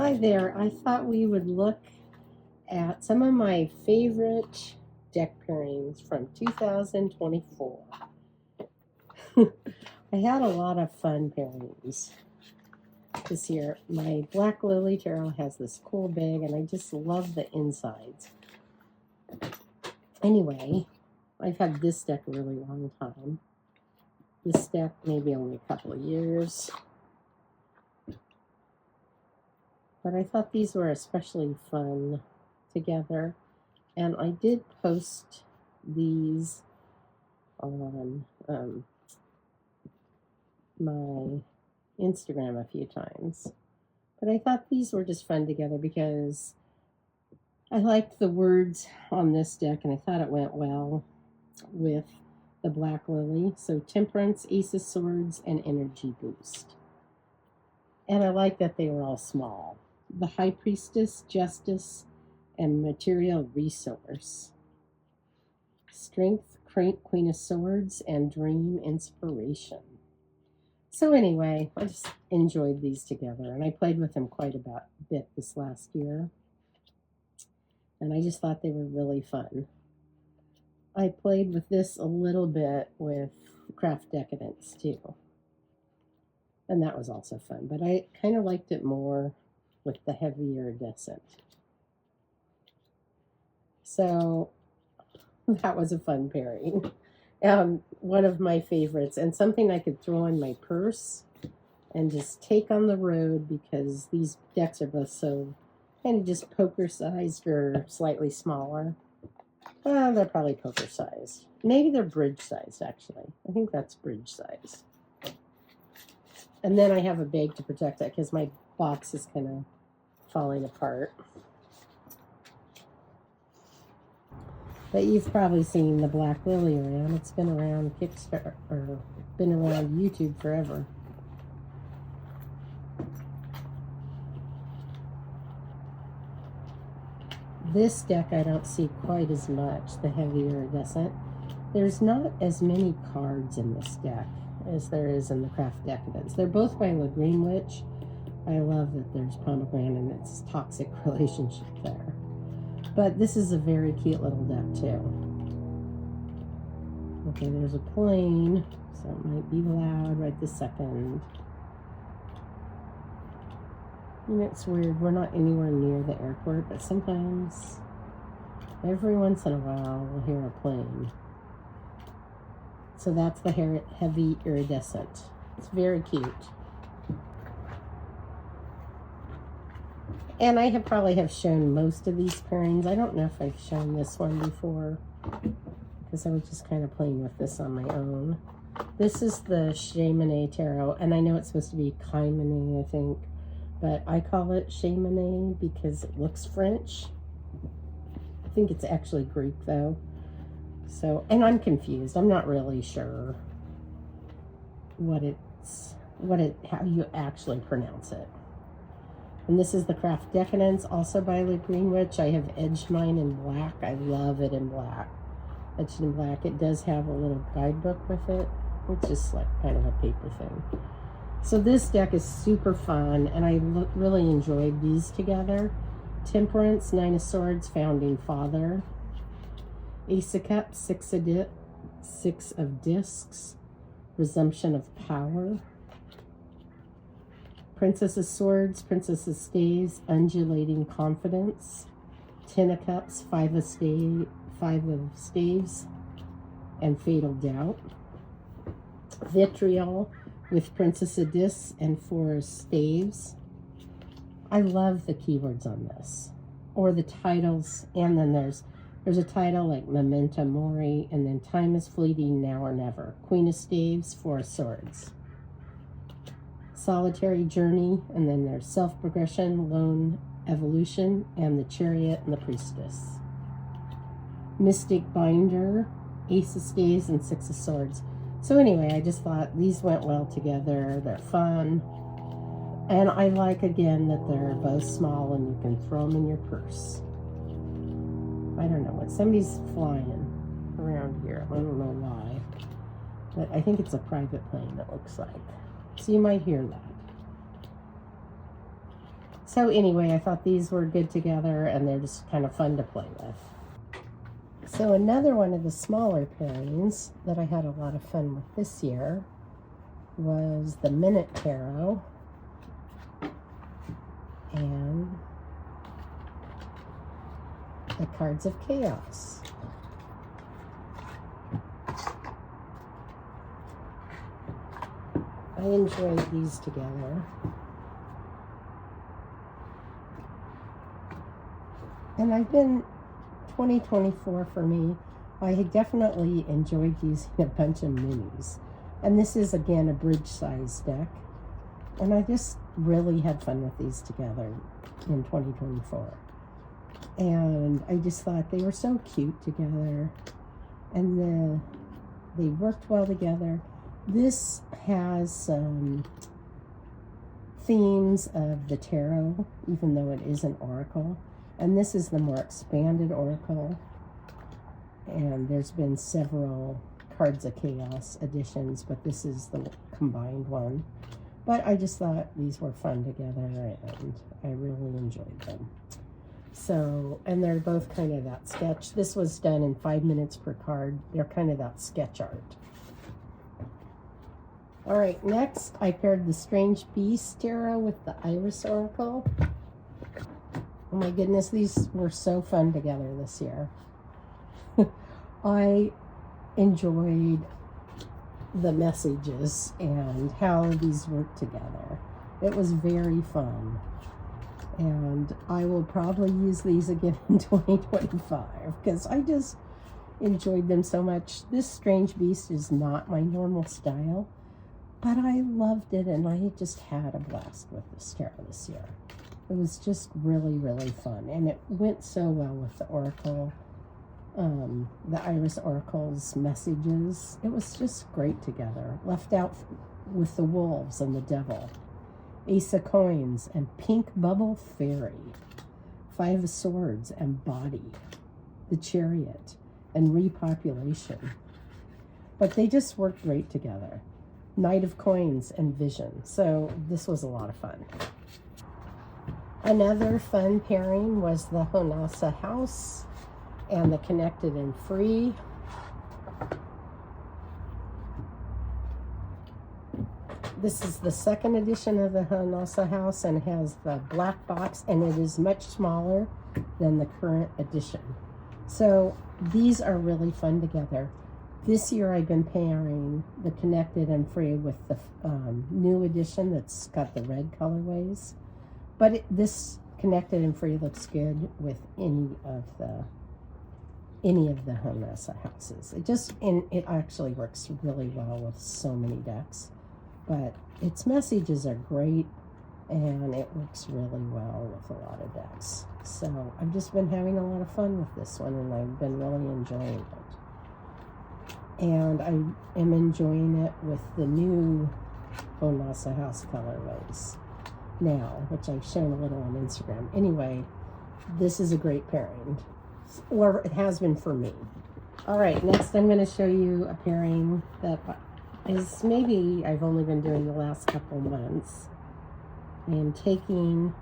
Hi there. I thought we would look at some of my favorite deck pairings from 2024. I had a lot of fun pairings this year. My Black Lily Tarot has this cool bag, and I just love the insides. Anyway, I've had this deck a really long time. This deck maybe only a couple of years. But I thought these were especially fun together. And I did post these on my Instagram a few times. But I thought these were just fun together because I liked the words on this deck, and I thought it went well with the Black Lily. So Temperance, Ace of Swords, and Energy Boost. And I like that they were all small. The High Priestess, Justice, and Material Resource. Strength, Queen of Swords, and Dream Inspiration. So anyway, I just enjoyed these together, and I played with them quite a bit this last year. And I just thought they were really fun. I played with this a little bit with Craft Decadence too. And that was also fun, but I kind of liked it more with the heavy iridescent. So that was a fun pairing. One of my favorites, and something I could throw in my purse and just take on the road, because these decks are both so kind of just poker sized or slightly smaller. Well, they're probably poker sized. Maybe they're bridge sized, actually. I think that's bridge size. And then I have a bag to protect that because my box is kind of falling apart. But you've probably seen the Black Lily around. It's been around Kickstarter, or been around YouTube forever. This deck I don't see quite as much, the heavy iridescent. There's not as many cards in this deck as there is in the Craft Decadence. They're both by La Green Witch. I love that there's pomegranate and its toxic relationship there. But this is a very cute little deck too. Okay, there's a plane, so it might be loud right this second. And it's weird, we're not anywhere near the airport, but sometimes, every once in a while, we'll hear a plane. So that's the heavy iridescent. It's very cute. And I probably have shown most of these pairings. I don't know if I've shown this one before, because I was just kind of playing with this on my own. This is the Shaman Tarot, and I know it's supposed to be Kaimane, I think, but I call it Shaman because it looks French. I think it's actually Greek though. So, and I'm confused. I'm not really sure how you actually pronounce it. And this is the Craft Decadence, also by La Green Witch. I have edged mine in black. I love it in black. Edged in black. It does have a little guidebook with it. It's just like kind of a paper thing. So this deck is super fun, and I really enjoyed these together. Temperance, Nine of Swords, Founding Father. Ace of Cups, Six of Discs, Resumption of Power. Princess of Swords, Princess of Staves, Undulating Confidence. Ten of Cups, Five of Staves, and Fatal Doubt. Vitriol with Princess of Discs and Four of Staves. I love the keywords on this, or the titles, and then there's a title like Memento Mori, and then Time is Fleeting, Now or Never. Queen of Staves, Four of Swords. Solitary Journey, and then there's Self-Progression, Lone Evolution, and the Chariot and the Priestess. Mystic Binder, Ace of Staves, and Six of Swords. So anyway, I just thought these went well together. They're fun. And I like, again, that they're both small and you can throw them in your purse. I don't know what, somebody's flying around here. I don't know why. But I think it's a private plane, it looks like. So you might hear that. So anyway, I thought these were good together, and they're just kind of fun to play with. So another one of the smaller pairings that I had a lot of fun with this year was the Minute Tarot and the Cards of Chaos. I enjoyed these together. And 2024 for me, I had definitely enjoyed using a bunch of minis. And this is, again, a bridge size deck. And I just really had fun with these together in 2024. And I just thought they were so cute together. And they worked well together. This has some themes of the tarot, even though it is an oracle. And this is the more expanded oracle. And there's been several Cards of Chaos editions, but this is the combined one. But I just thought these were fun together, and I really enjoyed them. So, and they're both kind of that sketch. This was done in 5 minutes per card. They're kind of that sketch art. All right, next I paired the Strange Beast Tarot with the Iris Oracle. Oh my goodness, these were so fun together this year. I enjoyed the messages and how these work together. It was very fun. And I will probably use these again in 2025 because I just enjoyed them so much. This Strange Beast is not my normal style, but I loved it, and I just had a blast with this tarot this year. It was just really, really fun, and it went so well with the Oracle, the Iris Oracle's messages. It was just great together. Left out with the Wolves and the Devil, Ace of Coins and Pink Bubble Fairy, Five of Swords and Body, the Chariot, and Repopulation. But they just worked great together. Knight of Coins and Vision. So this was a lot of fun. Another fun pairing was the HOSA House and the Connected and Free. This is the second edition of the HOSA House and has the black box, and it is much smaller than the current edition. So these are really fun together. This year I've been pairing the Connected and Free with the new edition that's got the red colorways. But this Connected and Free looks good with any of the HOSA houses. It actually works really well with so many decks. But its messages are great, and it works really well with a lot of decks. So I've just been having a lot of fun with this one, and I've been really enjoying it. And I am enjoying it with the new HOSA House colorways now, which I've shown a little on Instagram. Anyway, this is a great pairing, or it has been for me. All right, next I'm going to show you a pairing that is maybe I've only been doing the last couple months. I am taking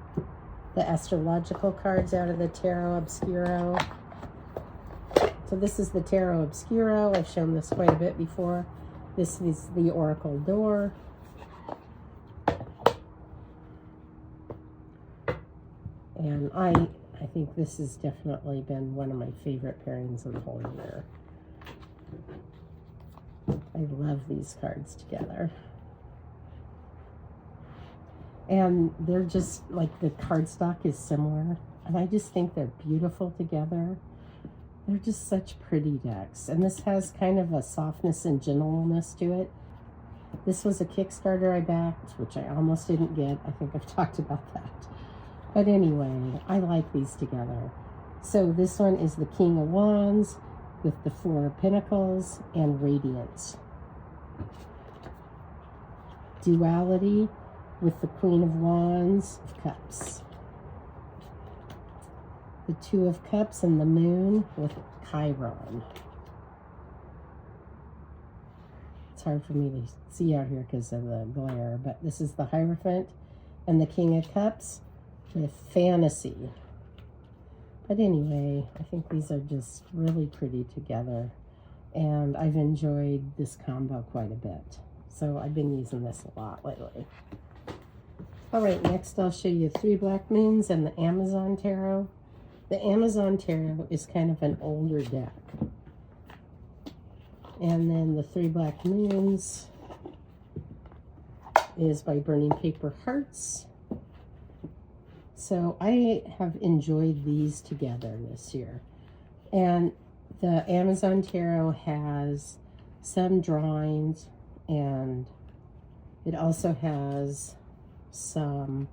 the astrological cards out of the Tarot Obscuro. So this is the Tarot Obscuro. I've shown this quite a bit before. This is the Oracle Door. And I think this has definitely been one of my favorite pairings of the whole year. I love these cards together. And they're just, like, the cardstock is similar. And I just think they're beautiful together. They're just such pretty decks. And this has kind of a softness and gentleness to it. This was a Kickstarter I backed, which I almost didn't get. I think I've talked about that. But anyway, I like these together. So this one is the King of Wands with the Four of Pentacles and Radiance. Duality with the Queen of Wands of Cups. The Two of Cups and the Moon with Chiron. It's hard for me to see out here because of the glare, but this is the Hierophant and the King of Cups with fantasy. But anyway, I think these are just really pretty together. And I've enjoyed this combo quite a bit. So I've been using this a lot lately. All right, next I'll show you 3 Black Moons and the Amazon Tarot. The Amazon Tarot is kind of an older deck. And then the 3 Black Moons is by Burning Paper Hearts. So I have enjoyed these together this year. And the Amazon Tarot has some drawings, and it also has some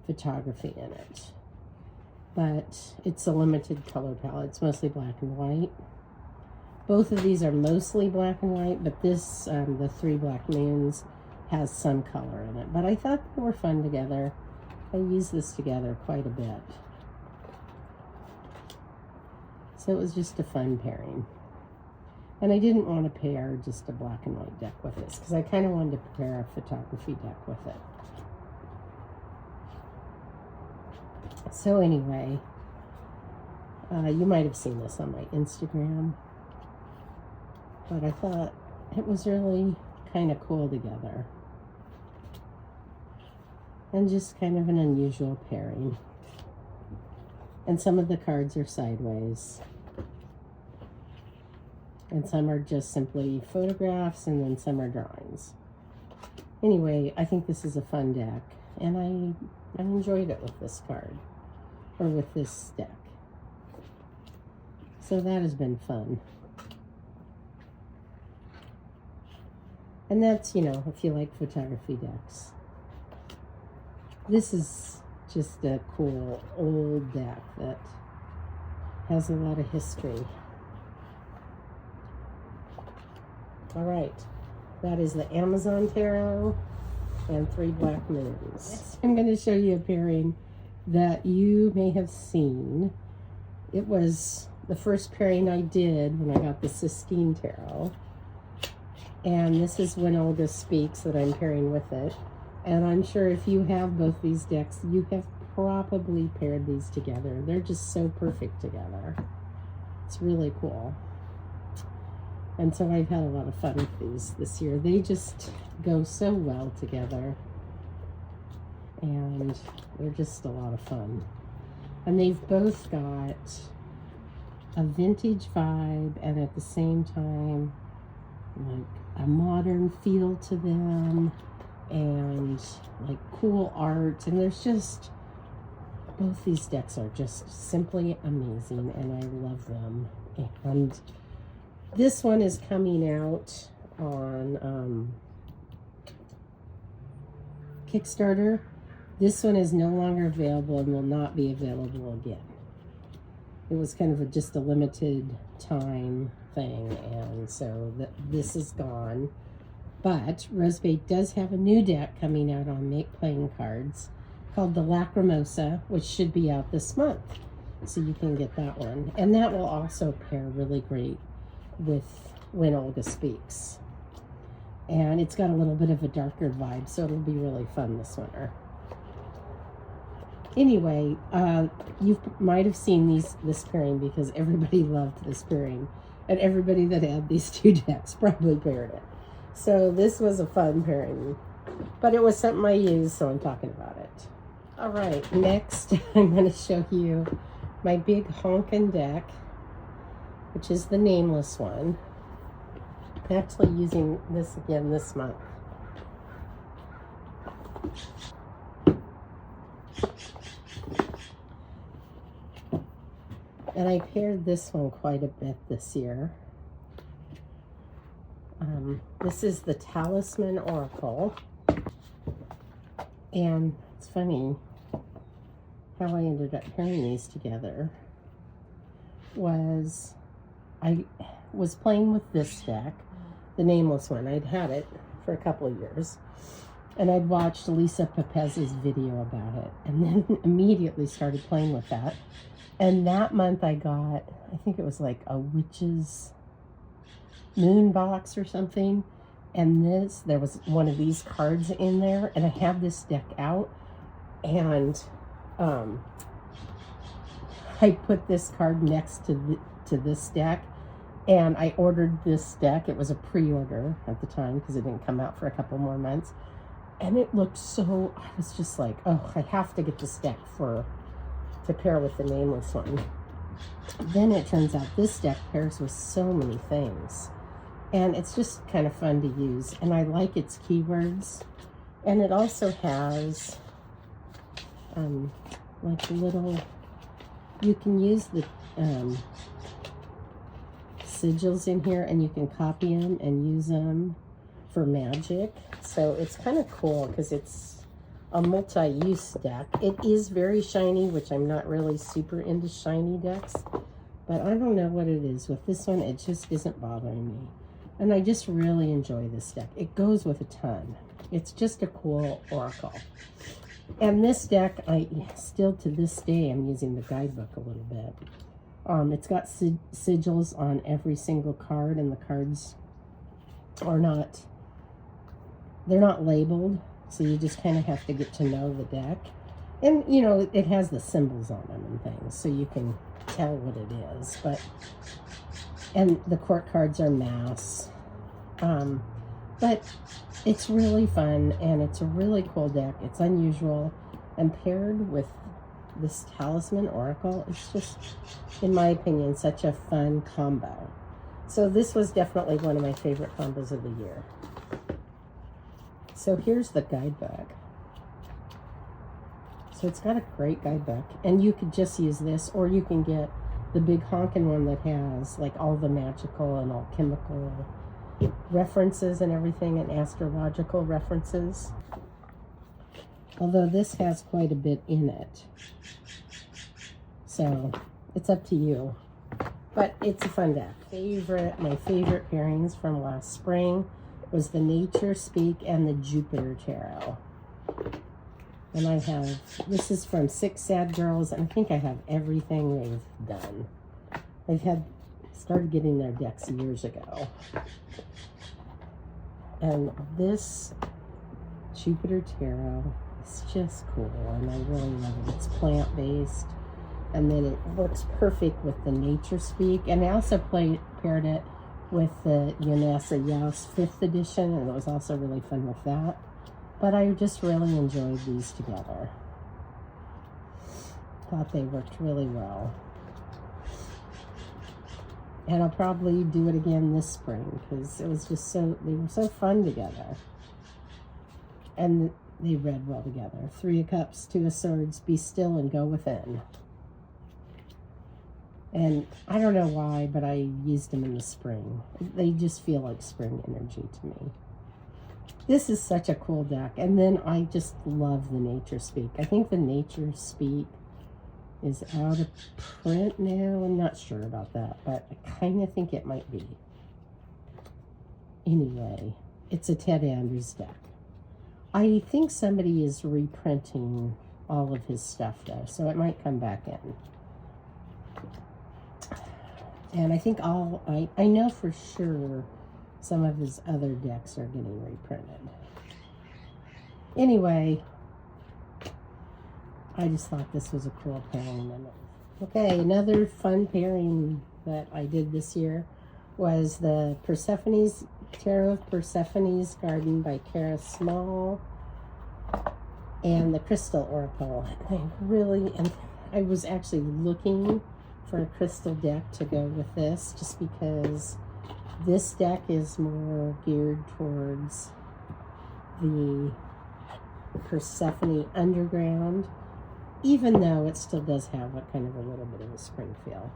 photography in it. But it's a limited color palette. It's mostly black and white. Both of these are mostly black and white, but this, the 3 Black Moons, has some color in it. But I thought they were fun together. I use this together quite a bit. So it was just a fun pairing. And I didn't want to pair just a black and white deck with this, because I kind of wanted to pair a photography deck with it. So anyway, you might have seen this on my Instagram, but I thought it was really kind of cool together. And just kind of an unusual pairing. And some of the cards are sideways. And some are just simply photographs, and then some are drawings. Anyway, I think this is a fun deck, and I enjoyed it with this card, or with this deck. So that has been fun. And that's, you know, if you like photography decks. This is just a cool old deck that has a lot of history. All right, that is the Amazon Tarot and 3 Black Moons. I'm going to show you a pairing that you may have seen. It was the first pairing I did when I got the Sistine Tarot. And this is When Olga Speaks that I'm pairing with it. And I'm sure if you have both these decks, you have probably paired these together. They're just so perfect together. It's really cool. And so I've had a lot of fun with these this year. They just go so well together. And they're just a lot of fun. And they've both got a vintage vibe, and at the same time, like a modern feel to them. And like cool art, and there's just, both these decks are just simply amazing, and I love them. And this one is coming out on Kickstarter. This one is no longer available and will not be available again. It was kind of just a limited time thing, and so this is gone. But Rosebait does have a new deck coming out on Make Playing Cards called the Lacrimosa, which should be out this month. So you can get that one. And that will also pair really great with When Olga Speaks. And it's got a little bit of a darker vibe, so it'll be really fun this winter. Anyway, you might have seen this pairing because everybody loved this pairing. And everybody that had these 2 decks probably paired it. So this was a fun pairing, but it was something I used, so I'm talking about it. All right, next I'm going to show you my big honkin' deck, which is the nameless one. I'm actually using this again this month. And I paired this one quite a bit this year. This is the Talisman Oracle. And it's funny how I ended up pairing these together. I was playing with this deck, the nameless one. I'd had it for a couple of years. And I'd watched Lisa Pepez's video about it. And then immediately started playing with that. And that month I got, I think it was like a witch's moon box or something, and there was one of these cards in there, and I had this deck out, and I put this card next to this deck, and I ordered this deck. It was a pre-order at the time because it didn't come out for a couple more months. And it looked so, I was just like, oh, I have to get this deck to pair with the nameless one. Then it turns out this deck pairs with so many things. And it's just kind of fun to use. And I like its keywords. And it also has like little, you can use the sigils in here, and you can copy them and use them for magic. So it's kind of cool because it's a multi-use deck. It is very shiny, which I'm not really super into shiny decks, but I don't know what it is with this one. It just isn't bothering me, and I just really enjoy this deck. It goes with a ton. It's just a cool oracle. And this deck, I still to this day, I'm using the guidebook a little bit. It's got sigils on every single card, and the cards are not, they're not labeled, so you just kind of have to get to know the deck. And, you know, it has the symbols on them and things, so you can tell what it is. But, and the court cards are mass. But it's really fun, and it's a really cool deck. It's unusual, and paired with this Talisman Oracle, it's just, in my opinion, such a fun combo. So this was definitely one of my favorite combos of the year. So here's the guidebook. So it's got a great guidebook, and you could just use this, or you can get the big honkin' one that has like all the magical and alchemical references and everything, and astrological references. Although this has quite a bit in it. So it's up to you. But it's a fun deck. My favorite pairings from last spring was the Nature Speak and the Jupiter Tarot. And I have, this is from Six Sad Girls, and I think I have everything they've done. They've started getting their decks years ago. And this Jupiter Tarot is just cool, and I really love it. It's plant-based, and then it works perfect with the Nature Speak. And I also paired it with the Yonessa Yaus 5th edition, and it was also really fun with that. But I just really enjoyed these together. Thought they worked really well. And I'll probably do it again this spring, because it was just so, they were so fun together. And they read well together. 3 of Cups, 2 of Swords, Be Still and Go Within. And I don't know why, but I used them in the spring. They just feel like spring energy to me. This is such a cool deck. And then I just love the Nature Speak. I think the Nature Speak is out of print now. I'm not sure about that, but I kind of think it might be. Anyway, it's a Ted Andrews deck. I think somebody is reprinting all of his stuff though, so it might come back in. And I think I know for sure some of his other decks are getting reprinted. Anyway, I just thought this was a cool pairing. Okay, another fun pairing that I did this year was the Persephone's Tarot of Persephone's Garden by Kara Small and the Crystal Oracle. I was actually looking for a crystal deck to go with this, just because this deck is more geared towards the Persephone Underground, even though it still does have a kind of a little bit of a spring feel.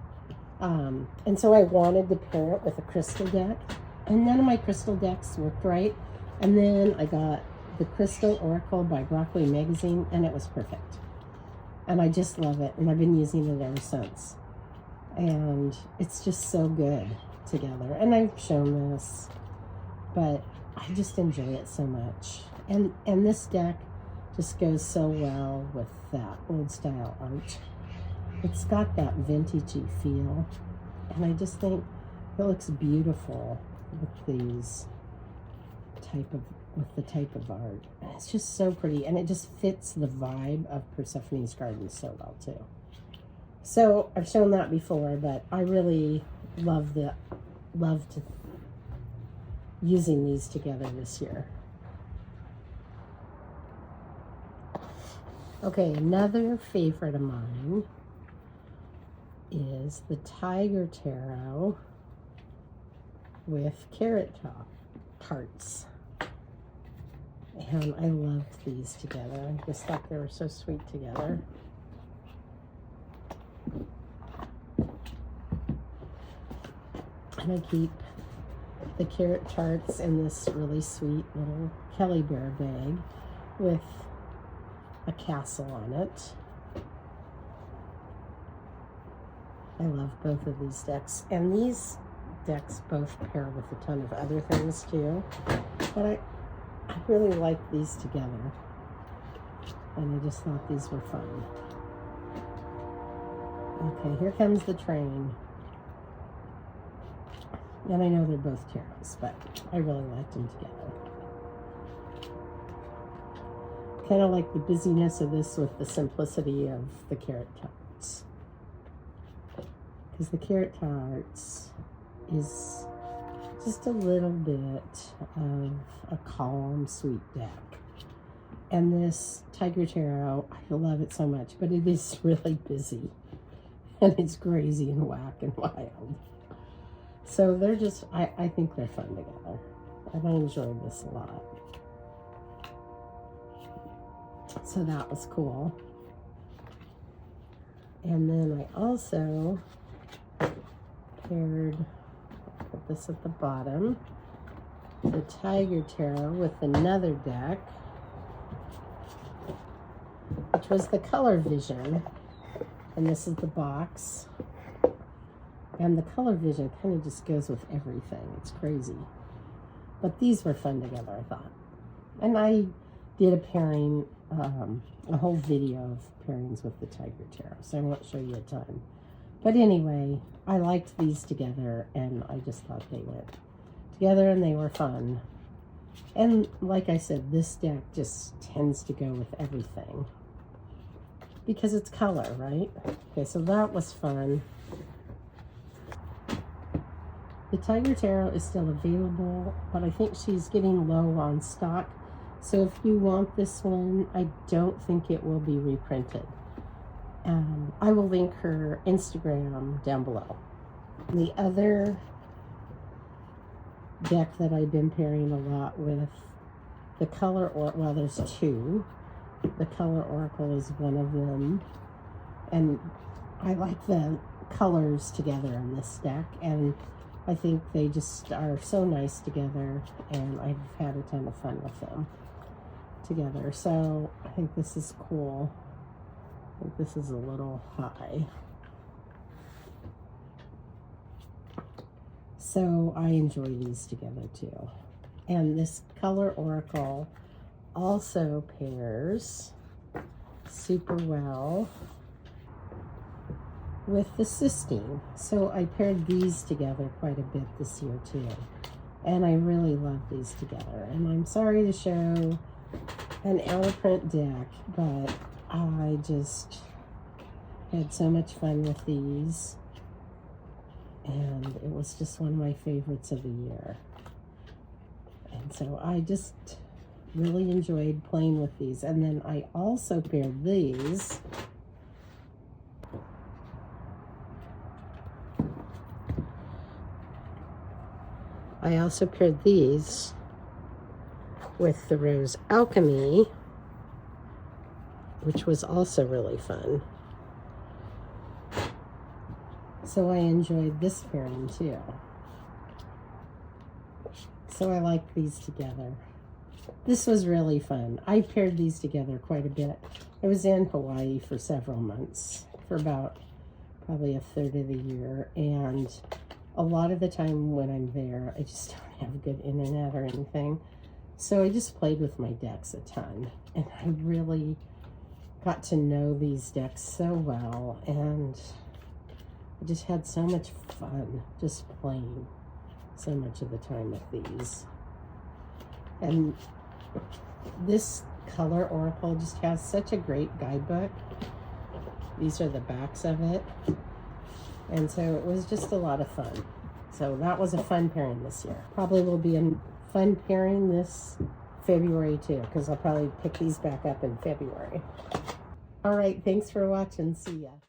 And so I wanted to pair it with a crystal deck, and none of my crystal decks worked right. And then I got the Crystal Oracle by Broccoli Magazine, and it was perfect. And I just love it, and I've been using it ever since. And it's just so good together. And I've shown this, but I just enjoy it so much. And this deck just goes so well with that old style art. It's got that vintagey feel, and I just think it looks beautiful with these type of with the type of art. And it's just so pretty, and it just fits the vibe of Persephone's Garden so well too. So I've shown that before, but I really loved using these together this year. Okay, another favorite of mine is the Tiger Tarot with carrot tarts. And I loved these together. I just thought they were so sweet together. And I keep the carrot tarts in this really sweet little Kelly Bear bag with a castle on it. I love both of these decks. And these decks both pair with a ton of other things too. But I really like these together. And I just thought these were fun. Okay, here comes the train. And I know they're both tarots, but I really liked them together. Kind of like the busyness of this with the simplicity of the carrot tarts. Because the carrot tarts is just a little bit of a calm, sweet deck. And this Tiger Tarot, I love it so much, but it is really busy. And it's crazy and whack and wild. So they're just, I think they're fun together. And I enjoyed this a lot. So that was cool. And then I also paired, put this at the bottom, the Tiger Tarot with another deck, which was the Color Vision. And this is the box. And the Color Vision kind of just goes with everything. It's crazy. But these were fun together, I thought. And I did a pairing, a whole video of pairings with the Tiger Tarot, so I won't show you a ton. But anyway, I liked these together, and I just thought they went together, and they were fun. And like I said, this deck just tends to go with everything. Because it's color, right? Okay, so that was fun. The Tiger Tarot is still available, but I think she's getting low on stock. So if you want this one, I don't think it will be reprinted. I will link her Instagram down below. The other deck that I've been pairing a lot with, the Color Oracle, well, there's two. The Color Oracle is one of them. And I like the colors together in this deck. And I think they just are so nice together. And I've had a ton of fun with them together. So I think this is cool. I think this is a little high. So I enjoy these together too. And this Color Oracle also pairs super well with the Sistine. So I paired these together quite a bit this year too. And I really love these together. And I'm sorry to show an out of print deck, but I just had so much fun with these. And it was just one of my favorites of the year. And so I just really enjoyed playing with these. And then I also paired these with the Rose Alchemy, which was also really fun. So I enjoyed this pairing too. So I like these together. This was really fun. I paired these together quite a bit. I was in Hawaii for several months, for about probably a third of the year, and a lot of the time when I'm there, I just don't have good internet or anything. So I just played with my decks a ton, and I really got to know these decks so well, and I just had so much fun just playing so much of the time with these. And This color oracle just has such a great guidebook. These are the backs of it. And so it was just a lot of fun. So that was a fun pairing this year. Probably will be a fun pairing this February too, because I'll probably pick these back up in February. All right, thanks for watching. See ya.